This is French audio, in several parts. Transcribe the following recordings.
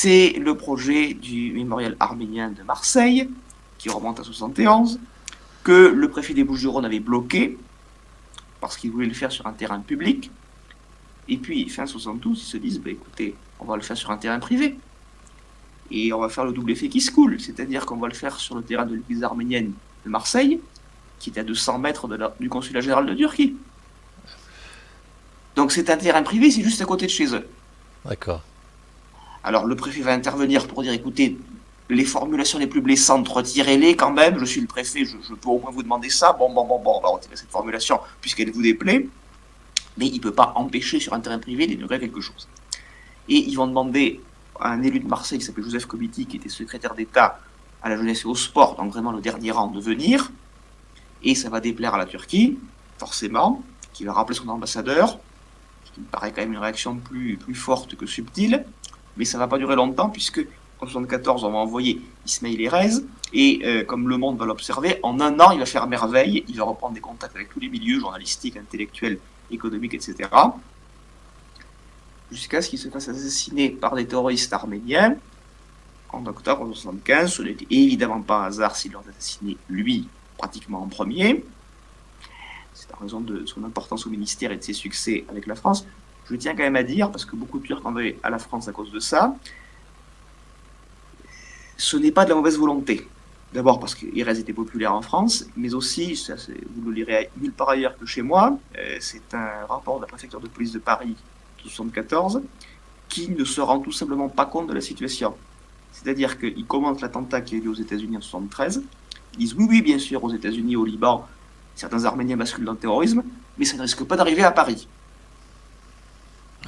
c'est le projet du mémorial arménien de Marseille, qui remonte à 71, que le préfet des Bouches-du-Rhône avait bloqué, parce qu'il voulait le faire sur un terrain public. Et puis, fin 72, ils se disent, bah, écoutez, on va le faire sur un terrain privé. Et on va faire le double effet qui se coule, c'est-à-dire qu'on va le faire sur le terrain de l'église arménienne de Marseille, qui est à 200 mètres du consulat général de Turquie. Donc c'est un terrain privé, c'est juste à côté de chez eux. D'accord. Alors le préfet va intervenir pour dire, écoutez, les formulations les plus blessantes, retirez-les quand même, je suis le préfet, je peux au moins vous demander ça, bon, on va retirer cette formulation puisqu'elle vous déplaît, mais il ne peut pas empêcher sur un terrain privé d'inaugurer quelque chose. Et ils vont demander à un élu de Marseille qui s'appelait Joseph Kobiti, qui était secrétaire d'État à la jeunesse et au sport, donc vraiment le dernier rang, de venir, et ça va déplaire à la Turquie, forcément, qui va rappeler son ambassadeur, ce qui me paraît quand même une réaction plus forte que subtile, mais ça ne va pas durer longtemps, puisque en 1974, on va envoyer Ismail Erez, et comme Le Monde va l'observer, en un an, il va faire merveille, il va reprendre des contacts avec tous les milieux journalistiques, intellectuels, économiques, etc., jusqu'à ce qu'il se fasse assassiner par des terroristes arméniens en octobre 1975. Ce n'était évidemment pas un hasard s'il l'ont assassiné lui, pratiquement en premier. C'est en raison de son importance au ministère et de ses succès avec la France. Je tiens quand même à dire, parce que beaucoup de Turcs en veulent à la France à cause de ça, ce n'est pas de la mauvaise volonté. D'abord parce qu'Erez était populaire en France, mais aussi, ça, vous le lirez nulle part ailleurs que chez moi, c'est un rapport de la préfecture de police de Paris de 1974 qui ne se rend tout simplement pas compte de la situation. C'est-à-dire qu'ils commentent l'attentat qui a eu lieu aux États-Unis en 1973, ils disent oui, bien sûr, aux États-Unis, au Liban, certains Arméniens basculent dans le terrorisme, mais ça ne risque pas d'arriver à Paris.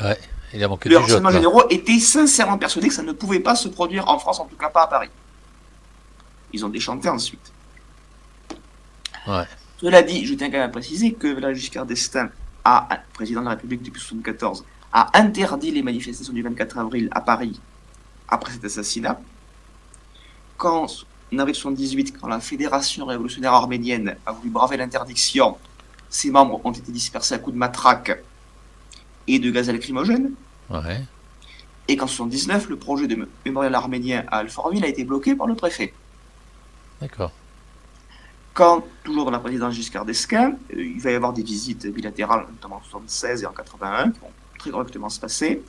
Ouais, il a manqué Les du jote renseignements là. généraux étaient sincèrement persuadés que ça ne pouvait pas se produire en France, en tout cas pas à Paris. Ils ont déchanté ensuite. Ouais. Cela dit, je tiens quand même à préciser que Valéry Giscard d'Estaing, président de la République depuis 1974, a interdit les manifestations du 24 avril à Paris après cet assassinat. Quand, en avril 1978, quand la Fédération révolutionnaire arménienne a voulu braver l'interdiction, ses membres ont été dispersés à coups de matraque et de gaz lacrymogène. Ouais. Et qu'en 1979, le projet de mémorial arménien à Alfortville a été bloqué par le préfet. D'accord. Quand, toujours dans la présidence Giscard d'Estaing, il va y avoir des visites bilatérales, notamment en 1976 et en 1981, qui vont très correctement se passer.